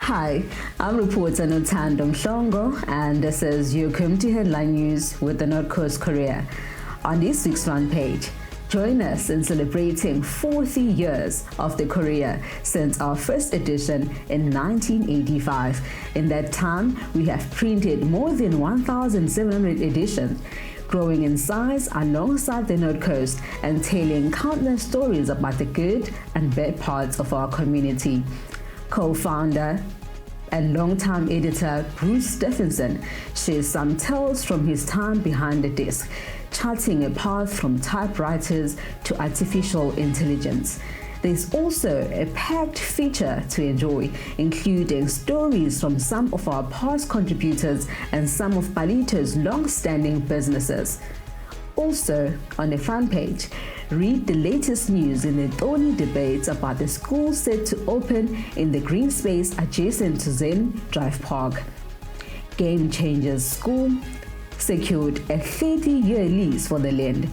Hi, I'm reporter Nothando Mhlongo, and this is your Community Headline News with the North Coast Korea. On this week's front page, join us in celebrating 40 years of the Korea since our first edition in 1985. In that time, we have printed more than 1,700 editions, growing in size alongside the North Coast and telling countless stories about the good and bad parts of our community. Co-founder and longtime editor Bruce Stephenson shares some tales from his time behind the desk, charting a path from typewriters to artificial intelligence. There's also a packed feature to enjoy, including stories from some of our past contributors and some of Palito's long-standing businesses. Also, on the front page, read the latest news in the thorny debates about the school set to open in the green space adjacent to Zen Drive Park. Game Changers School secured a 30-year lease for the land,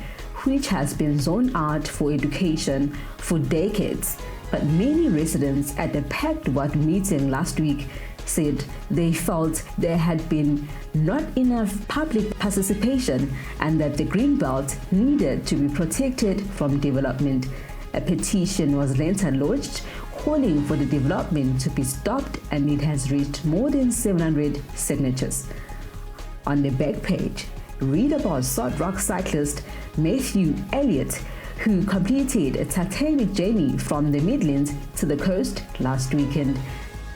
which has been zoned out for education for decades. But many residents at the packed ward meeting last week said they felt there had been not enough public participation and that the Greenbelt needed to be protected from development. A petition was later lodged calling for the development to be stopped, and it has reached more than 700 signatures. On the back page, read about Salt Rock cyclist Matthew Elliott, who completed a titanic journey from the Midlands to the coast last weekend.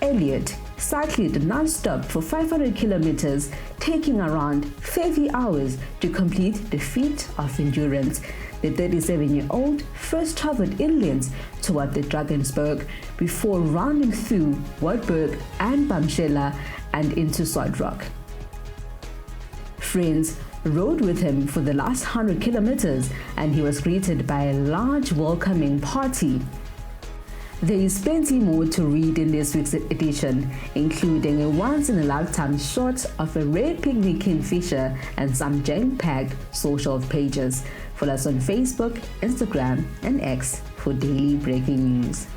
Elliott cycled non-stop for 500 kilometers, taking around 30 hours to complete the feat of endurance. The 37-year-old first traveled inland toward the Drakensberg before rounding through Wartburg and Bamshela and into Salt Rock. Friends rode with him for the last 100 kilometers, and he was greeted by a large welcoming party. There is plenty more to read in this week's edition, including a once-in-a-lifetime shot of a rare pygmy kingfisher and some jam-packed social pages. Follow us on Facebook, Instagram, and X for daily breaking news.